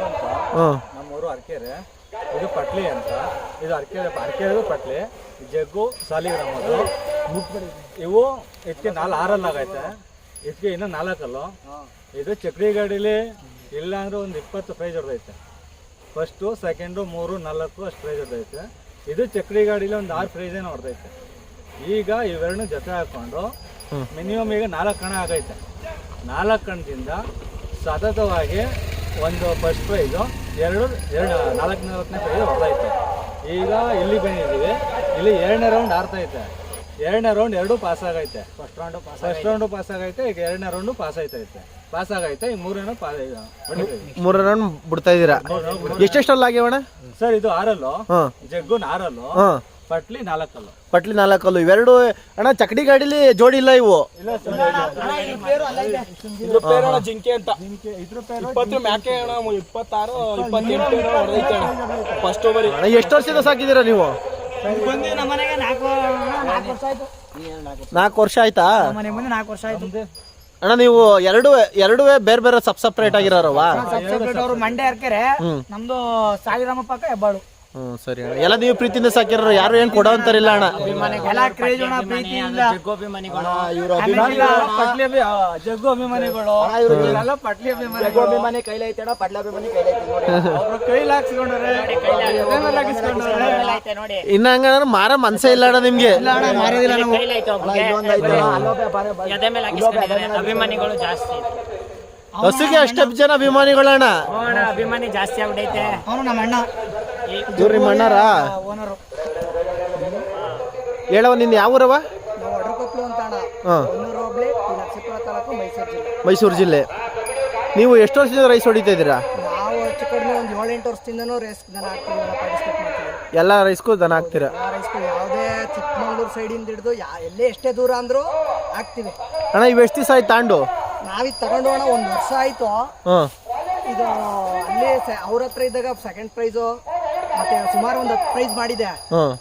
ಅಂತ ನಮ್ಮೂರು ಅರಕೆರೆ. ಇದು ಪಟ್ಲಿ ಅಂತ. ಇದು ಅರಕೆರೆದು ಪಟ್ಲಿ. ಜಗ್ಗು ಸಾಲಿಗ್ರಾಮದು. ಇವು ಇದಕ್ಕೆ 6 ಆಗೈತೆ. ಇದಕ್ಕೆ ಇನ್ನೂ 4 ಇದು ಚಕ್ರಿ ಗಾಡೀಲಿ ಇಲ್ಲ ಅಂದ್ರೆ ಒಂದು 20 ಪ್ರೈಸ್ ಹೊಡೆದೈತೆ. ಫಸ್ಟು, ಸೆಕೆಂಡು, 3, 4 ಅಷ್ಟು ಪ್ರೈಸ್ ಹೊಡೆದೈತೆ. ಇದು ಚಕ್ರಿ ಗಾಡೀಲಿ ಒಂದು 6 ಪ್ರೈಸ್ ಏನೋ ಹೊಡೆದೈತೆ. ಈಗ ಇವೆರಡನ್ನೂ ಜೊತೆ ಹಾಕ್ಕೊಂಡು ಮಿನಿಮಮ್ ಈಗ 4 ಕಣ ಆಗೈತೆ. 4 ಕಣದಿಂದ ಸತತವಾಗಿ ಒಂದು ಫಸ್ಟ್ ಪ್ರೈಸು, 4ನೇ ಪ್ರೈಸ್ ಹೊಡೆದೈತೆ. ಈಗ ಇಲ್ಲಿ ಬಂದಿದ್ದೀವಿ. ಇಲ್ಲಿ 2ನೇ ರೌಂಡ್ ಆಡ್ತೈತೆ. 2ನೇ ರೌಂಡ್ 2 ಪಾಸ್ ಆಗೈತೆ. ಫಸ್ಟ್ ರೌಂಡು ಪಾಸ್ ಆಗೈತೆ. ಈಗ 2ನೇ ರೌಂಡು ಪಾಸ್ ಆಗೈತೆ. ಈ 3 ರೌಂಡ್ ಬಿಡ್ತಾ ಇದ್ದೀರಾ? ಎಷ್ಟೆಷ್ಟಲ್ಲಿ ಆಗ್ಯಾವಣ ಸರ್? ಇದು 6 ಜಗ್ಗು 6 ಪಟ್ಲಿ 4 ಪಟ್ಲಿ 4 ಇವೆರಡು ಅಣ್ಣ. ಚಕಡಿ ಗಾಡಿಲಿ ಜೋಡಿ ಇಲ್ಲ ಇವು. ಜಿಂಕೆ ಅಂತ. ಇದ್ರ ಪೇರು 20 ಮ್ಯಾಕೆ ಅಣ್ಣ. 26 28 ಫಸ್ಟ್ ಓವರ್. ಎಷ್ಟು ವರ್ಷದಿಂದ ಸಾಕಿದ್ದೀರಾ ನೀವು? 4 ವರ್ಷ ಆಯ್ತಾ? 4 ವರ್ಷ ಆಯ್ತು ಅಣ್ಣ. ನೀವು ಎರಡು ಬೇರೆ ಬೇರೆ ಸಪ್ರೇಟ್ ಆಗಿರೋರವಾ? ಮಂಡ್ಯ ಅರ್ಕೆರೆ, ನಮ್ದು ಸಾಲಿಗ್ರಾಮ ಪಕ್ಕ ಹೆಬ್ಬಾಳು. ಸರಿ ಅಣ್ಣ. ಎಲ್ಲ ನೀವು ಪ್ರೀತಿಯಿಂದ ಸಾಕಿರೋ, ಯಾರು ಏನ್ ಕೊಡೋ ಅಂತಾರಿಲ್ಲ ಅಣ್ಣ. ಜಗ್ಗು ಅಭಿಮಾನಿಗಳು, ಜಗ್ಗು ಅಭಿಮಾನಿ ಕೈಲೈತಣ, ಪಟ್ಲ ಅಭಿಮಾನಿ ಕೈಲೈತೆ. ಇನ್ನ ಹಂಗ ಮಾರ ಮನ್ಸೇ ಇಲ್ಲ ಅಣ್ಣ ನಿಮ್ಗೆ? ಅಭಿಮಾನಿಗಳು ಜಾಸ್ತಿ. ಹಸುಗೆ ಅಷ್ಟೇ ಜನ ಅಭಿಮಾನಿಗಳಣ್ಣ. ಅಭಿಮಾನಿ ಜಾಸ್ತಿ ಆಗ್ಬಿಟ್ಟೈತೆ. ಅವನು ನಮ್ಮ ಅಣ್ಣ. ಇವ್ರು ನಿಮ್ಮ ಅಣ್ಣಾರ? ಹೇಳವ, ನಿನ್ನ ಯಾವ ಊರವ? ಮೈಸೂರು ಜಿಲ್ಲೆ. ನೀವು ಎಷ್ಟು ವರ್ಷದಿಂದ ರೈಸ್ ಹೊಡಿತಾ ಇದ್ದೀರಾ? ನಾವು ಹೆಚ್ಚು ಕಡಿಮೆ ಒಂದು 7-8 ವರ್ಷದಿಂದನೂ ರೇಸ್ ದನ ಹಾಕ್ತೀವಿ. ಎಲ್ಲ ರೈಸ್ಗೂ ದನ ಹಾಕ್ತೀರಾ? ಯಾವುದೇ ಚಿಕ್ಕಮಂಗ್ಳೂರು ಸೈಡಿಂದ ಹಿಡಿದು ಎಲ್ಲೇ ಎಷ್ಟೇ ದೂರ ಅಂದ್ರೂ ಹಾಕ್ತಿವಿ ಅಣ್ಣ. ಇವು ಎಷ್ಟು ದಿವಸ ಆಯ್ತು ತಾಂಡು? ನಾವಿದ್ ತಗೊಂಡು ಅಣ್ಣ 1 ವರ್ಷ ಆಯ್ತು. ಇದು ಅಲ್ಲಿ ಅವ್ರ ಹತ್ರ ಇದ್ದಾಗ 2nd ಪ್ರೈಸು, ಮತ್ತೆ ಸುಮಾರು ಒಂದು 10 ಪ್ರೈಸ್ ಮಾಡಿದೆ.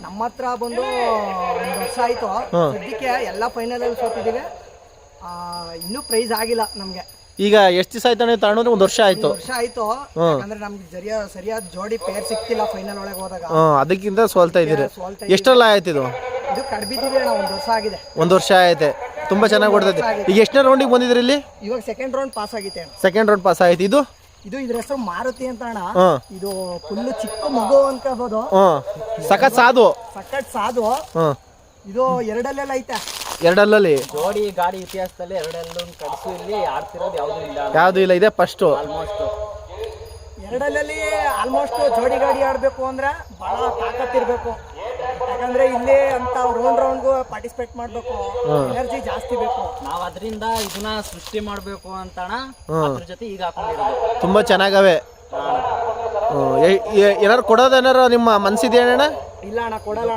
ನಮ್ಮ ಹತ್ರ ಬಂದು 1 ವರ್ಷ ಆಯ್ತು. ಸದ್ಯಕ್ಕೆ ಎಲ್ಲ ಫೈನಲ್ ಅಲ್ಲಿ ಸೋತಿದ್ದೀವಿ. ಇನ್ನೂ ಪ್ರೈಸ್ ಆಗಿಲ್ಲ ನಮ್ಗೆ. ಈಗ ಎಷ್ಟು ದಿವಸ ಆಯ್ತು ಅಣ್ಣ ತಗೊಂಡ್ರೆ? 1 ವರ್ಷ ಆಯ್ತು. ಅಂದ್ರೆ ನಮ್ಗೆ ಸರಿಯಾದ ಜೋಡಿ ಪೇರ್ ಸಿಕ್ತಿಲ್ಲ ಫೈನಲ್ ಒಳಗೆ ಹೋದಾಗ. ಅದಕ್ಕಿಂತ ಸೋಲ್ತಾ ಇದ್ದೀರಿ. ಎಷ್ಟೆಲ್ಲ ಆಯ್ತು ಇದು? ಇದು ಕಡ್ಬಿದ್ದೀವಿ ಅಣ್ಣ. 1 ವರ್ಷ ಆಗಿದೆ. 1 ವರ್ಷ ಆಯ್ತೆ. ತುಂಬಾ ಚೆನ್ನಾಗಿ ಹೊಡ್ತೈತೆ. ಈಗ ಎಷ್ಟನೇ ರೌಂಡಿಗೆ ಬಂದಿದ್ರಿ ಇಲ್ಲಿ? ಇವಾಗ 2nd ರೌಂಡ್ ಪಾಸ್ ಆಗೈತೆ. 2nd ರೌಂಡ್ ಪಾಸ್ ಆಯ್ತು. ಇದ್ರ ಹೆಸರು ಮಾರುತಿ ಅಂತ ಅಣ್ಣ. ಇದು ಫುಲ್ ಚಿಕ್ಕ ಮಗು ಅನ್ಕೋಬಹುದು. ಸಖತ್ ಸಾಧು. ಇದು 2 ಐತೆ. 2 ಜೋಡಿ ಗಾಡಿ ಇತಿಹಾಸದಲ್ಲಿ 2 ಕಡಿಸು ಇಲ್ಲಿ ಆಡ್ತಿರೋದು ಯಾವ್ದು ಇಲ್ಲ. ಇದೆ ಫಸ್ಟ್. 2 ಆಲ್ಮೋಸ್ಟ್ ಜೋಡಿ ಗಾಡಿ ಆಡ್ಬೇಕು ಅಂದ್ರೆ ಬಹಳ ತಾಕತ್ ಇರ್ಬೇಕು. ಯಾಕಂದ್ರೆ ಇಲ್ಲಿ ಅಂತ ರೌಂಡ್ಗೂ ಪಾರ್ಟಿಸಿಪೇಟ್ ಮಾಡ್ಬೇಕು. ಎನರ್ಜಿ ಜಾಸ್ತಿ ಬೇಕು. ನಾವ್ ಅದರಿಂದ ಇದನ್ನ ಸೃಷ್ಟಿ ಮಾಡ್ಬೇಕು ಅಂತ ಅದ್ರ ಜೊತೆ ಈಗ ಹಾಕೊಂಡಿರೋದು. ತುಂಬಾ ಚೆನ್ನಾಗವೆ. ಏನಾರು ಕೊಡೋದೇನಾರ ನಿಮ್ಮ ಮನ್ಸಿದೆ ಅಣ್ಣ? ಇಲ್ಲ ಅಣ್ಣ, ಕೊಡಲ್ಲ.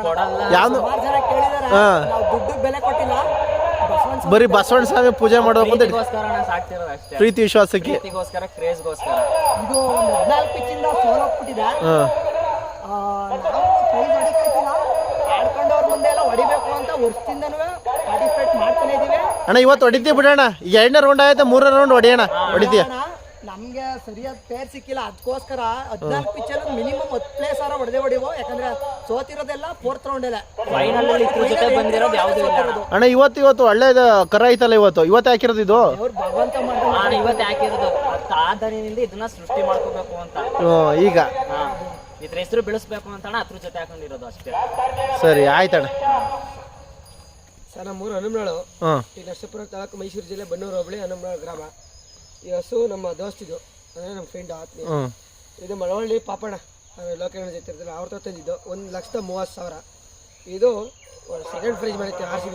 ಯಾವ್ದು? ಸುಮಾರು ಜನ ಕೇಳಿದಾರೆ. ನಾವು ದುಡ್ಡು ಬೆಲೆ ಕೊಟ್ಟಿಲ್ಲ. ಬರೀ ಬಸವಣ್ಣ ಸ್ವಾಮಿ ಪೂಜೆ ಮಾಡೋದು ಅಂತ ಸಾಕ್ತಿರೋದು ಅಷ್ಟೇ. ಪ್ರೀತಿ ವಿಶ್ವಾಸಕ್ಕೆ, ಕ್ರೇಜ್ಗೋಸ್ಕರ. ಇದು 14 ಪಿಚ್ಚಿಂದ ಸೋಲೋಗ್ಬಿಟ್ಟಿದೆ. ಆಡ್ಕೊಂಡವ್ರ ಮುಂದೆ ಎಲ್ಲ ಹೊಡಿಬೇಕು ಅಂತ ವರ್ಷದಿಂದನೂ ಪಾರ್ಟಿಸಿಪೇಟ್ ಮಾಡ್ತಾನೆ ಇದೀವಿ ಅಣ್ಣ. ಇವತ್ತು ಹೊಡಿತೀವಿ ಬಿಡೋಣ. ಈಗ 2ನೇ ರೌಂಡ್ ಆಯ್ತಾ? 3ನೇ ರೌಂಡ್ ಹೊಡಿಯೋಣ. ಹೊಡಿತೀಯ? ನಮ್ಗೆ ಸರಿಯಾದ ಪೇರ್ ಸಿಕ್ಕಿಲ್ಲ. ಅದಕ್ಕೋಸ್ಕರ 14 ಪಿಚ್ಚಲ್ಲಿ ಮಿನಿಮಮ್ 10 ಪ್ಲೇಸ್ ಹೊಡೆದೇವು. ಯಾಕಂದ್ರೆ ಸೋತಿರೋದೆಲ್ಲ 4th ರೌಂಡ್ ಅಲ್ಲ. ಫೈನಲ್ ಅಲ್ಲಿ ಜೊತೆ ಬಂದಿರೋದು ಯಾವ್ದು ಇಲ್ಲ ಅಣ್ಣ. ಇವತ್ತು ಒಳ್ಳೆದ ಕರ ಐತಲ್ಲ. ಇವತ್ತು ಹಾಕಿರೋದು ಇದು. ಭಗವಂತ ಇವತ್ತು ಹಾಕಿರೋದು ಆಧಾರದಿಂದ ಇದನ್ನ ಸೃಷ್ಟಿ ಮಾಡ್ಕೋಬೇಕು ಅಂತ. ಈಗ ಇದ್ರ ಹೆಸರು ಬೆಳೆಸ್ಬೇಕು ಅಂತ ಅದ್ರ ಜೊತೆ ಹಾಕೊಂಡಿರೋದು ಅಷ್ಟೇ. ಸರಿ ಆಯ್ತಣ್ಣ. ಸರ್, ನಮ್ಮೂರು ಹನುಮನಾಳು. ಈ ನರಸೀಪುರ ತಾಲೂಕು, ಮೈಸೂರು ಜಿಲ್ಲೆ, ಬನ್ನೂರು ಹೋಬಳಿ, ಹನುಮನಾಳು ಗ್ರಾಮ. ಈ ಹಸು ನಮ್ಮ ದೋಸ್ತಿದು, ಅಂದರೆ ನಮ್ಮ ಫ್ರೆಂಡ್ ಆತ್ಮೀಯ. ಇದು ಮಳವಳ್ಳಿ ಪಾಪಣ್ಣ ಲೋಕೇಶ್ ಜೊತೆ ಇರ್ತಾರೆ. ಅವ್ರ ತಂದಿದ್ದು 1,30,000. ಇದು 2nd ಪ್ರೈಸ್ ಮಾಡೈತೆ. ಆರ್ ಸಿ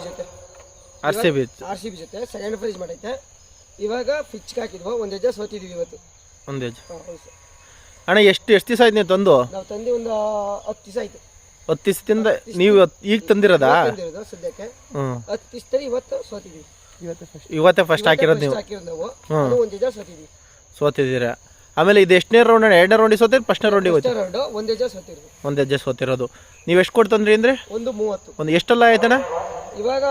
ಬಿ ಜೊತೆ 2nd ಪ್ರೈಸ್ ಮಾಡೈತೆ. ಇವಾಗ ಫಿಚ್ ಹಾಕಿದ್ವು. 1 ಹೆಜ್ಜೆ ಸೋತಿದ್ವಿ ಇವತ್ತು. 1 ಹೆಜ್ಜೆ. ಅಣ್ಣ, ಎಷ್ಟು ದಿವಸ ಆಯ್ತು ನೀವು ತಂದು? ನಾವು ತಂದು ಒಂದು 10 ದಿವಸ ಆಯ್ತು. 10 ದಿವಸದಿಂದ ನೀವು ಈಗ ತಂದಿರೋದಾ? ಸದ್ಯಕ್ಕೆ 10 ದಿವಸದಲ್ಲಿ ಇವತ್ತು ಸೋತಿದ್ವಿ. ಇವತ್ತೇ ಫಸ್ಟ್ ಹಾಕಿರೋದು ನೀವು? ನಾವು 1 ಹೆಜ್ಜೆ ಸೋತಿದ್ವಿ. ಸೋತಿದ್ದೀರಾ? ಆಮೇಲೆ ಇದು ಎಷ್ಟನೇ ರೌಂಡ್? 2ನೇ ರೌಂಡಿಗೆ ಸೋತಿರಿ? ಫಸ್ಟ್ನೇ ರೌಂಡಿಗೆ ಹೋಯ್ತು? 1 ಹೆಜ್ಜೆ ಸೋತಿರೋದು. 1 ಹೆಜ್ಜೆ ಸೋತಿರೋದು. ನೀವು ಎಷ್ಟು ಕೊಡ್ತಂದ್ರಿ ಅಂದ್ರೆ? 1.30. ಎಷ್ಟೆಲ್ಲ ಆಯ್ತಣ್ಣ? ಇವಾಗ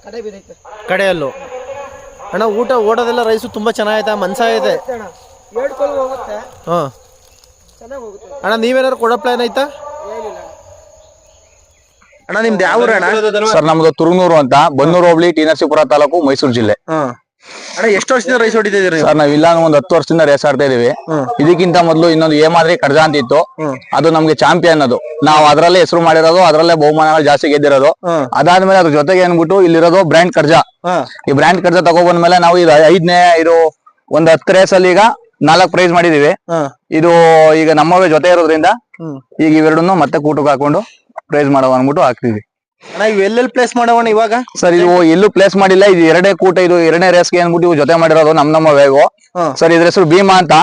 ಕಡೆ ಬಿದ್ದೈತೆ. ಕಡೆಯಲ್ಲೂ ಅಣ್ಣ ಊಟ ಓಡೋದೆಲ್ಲ ರೈಸು ತುಂಬಾ ಚೆನ್ನಾಗೈತೆ. ಮನ್ಸಾಗೈತೆ. 2 ಕಲ್ಲು ಹೋಗುತ್ತೆ. ಚೆನ್ನಾಗಿ ಹೋಗುತ್ತೆ. ಅಣ್ಣ ನೀವೇನಾದ್ರು ಕೊಡೋ ಪ್ಲಾನ್ ಆಯ್ತಾ ಏನಿಲ್ಲ ಅಣ್ಣ ನಿಮ್ದು ಯಾವ ಊರು ಅಣ್ಣ? ಸರ್ ನಮ್ದು ತುರುನೂರು ಅಂತ, ಬನ್ನೂರು ಹೋಬಳಿ, ಟಿ ನರಸೀಪುರ ತಾಲೂಕು, ಮೈಸೂರು ಜಿಲ್ಲೆ. ಅಣ್ಣ ಎಷ್ಟು ವರ್ಷದಿಂದ ರೈಸ್ ಹೊಡಿತಿದ್ದೀರಿ ನೀವು? ಸರ್ ನಾವ್ ಇಲ್ಲ ಒಂದು 10 ವರ್ಷದಿಂದ ರೇಸ್ ಆಡ್ತಾ ಇದೀವಿ. ಇದಕ್ಕಿಂತ ಮೊದಲು ಇನ್ನೊಂದು ಏಮಾದ್ರಿ ಕಡ್ಜ ಅಂತ ಇತ್ತು, ಅದು ನಮ್ಗೆ ಚಾಂಪಿಯನ್. ಅದು ನಾವು ಅದ್ರಲ್ಲೇ ಹೆಸರು ಮಾಡಿರೋದು, ಅದ್ರಲ್ಲೇ ಬಹುಮಾನಗಳು ಜಾಸ್ತಿ ಗೆದ್ದಿರೋದು. ಅದಾದ್ಮೇಲೆ ಅದ್ರ ಜೊತೆಗೆ ಏನ್ಬಿಟ್ಟು ಇಲ್ಲಿರೋದು ಬ್ರ್ಯಾಂಡ್ ಕಡ್ಜ. ಈ ಬ್ರ್ಯಾಂಡ್ ಕಡ್ಜ ತಗೊಬಂದ್ಮೇಲೆ ನಾವು ಇದು 5ನೇ ಇದು ಒಂದು 10 ರೇಸ್ ಅಲ್ಲಿ ಈಗ 4 ಪ್ರೈಸ್ ಮಾಡಿದೀವಿ. ಇದು ಈಗ ನಮ್ಮವೇ ಜೊತೆ ಇರೋದ್ರಿಂದ ಈಗ ಇವೆರಡನ್ನು ಮತ್ತೆ ಕೂಟಕ್ಕೆ ಹಾಕೊಂಡು ಪ್ರೈಸ್ ಮಾಡವ ಅನ್ಬಿಟ್ಟು ಹಾಕ್ತಿವಿ. ಅಣ್ಣ ಇವ್ ಎಲ್ಲೆಲ್ಲಿ ಪ್ಲೇಸ್ ಮಾಡವಣ ಇವಾಗ? ಸರ್ ಇದು ಎಲ್ಲೂ ಪ್ಲೇಸ್ ಮಾಡಿಲ್ಲ, ಇದು 2ನೇ ಕೂಟ, ಇದು 2ನೇ ರೇಸ್ಗೆ ಅನ್ಬಿಟ್ಟು ಇವು ಜೊತೆ ಮಾಡಿರೋದು ನಮ್ಮ ವೇಗು. ಸರ್ ಇದ್ರ ಹೆಸರು ಭೀಮಾ ಅಂತ.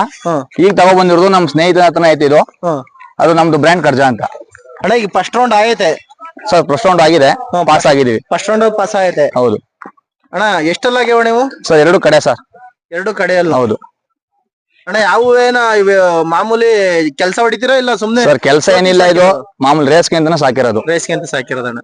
ಈಗ ತಗೋ ಬಂದಿರೋದು ನಮ್ ಸ್ನೇಹಿತನ ಹತ್ರನೇ ಐತಿ ಇದು. ಅದು ನಮ್ದು ಬ್ರ್ಯಾಂಡ್ ಕರ್ಜಾ ಅಂತ. ಅಣ್ಣ ಈಗ ಫಸ್ಟ್ ರೌಂಡ್ ಆಗೈತೆ ಸರ್ ಫಸ್ಟ್ ರೌಂಡ್ ಆಗಿದೆ, ಪಾಸ್ ಆಗಿದೀವಿ. ಫಸ್ಟ್ ರೌಂಡ್ ಪಾಸ್ ಆಗೈತೆ. ಹೌದು ಅಣ್ಣ ಎಷ್ಟೆಲ್ಲ ಆಗ್ಯಾವ ನೀವು? ಸರ್ 2 ಕಡೆ ಸರ್. 2 ಕಡೆಯಲ್ಲ? ಹೌದು. ಅಣ್ಣ ಯಾವೇನ ಮಾಮೂಲಿ ಕೆಲಸ ಹೊಡಿತೀರಾ ಇಲ್ಲ ಸುಮ್ನೆ? ಸರ್ ಕೆಲಸ ಏನಿಲ್ಲ, ಇದು ಮಾಮೂಲಿ ರೇಸ್ಗೆ ಅಂತಾನೆ ಸಾಕಿರೋದು. ರೇಸ್ಗೆ ಅಂತ ಸಾಕಿರೋದಣ್ಣ.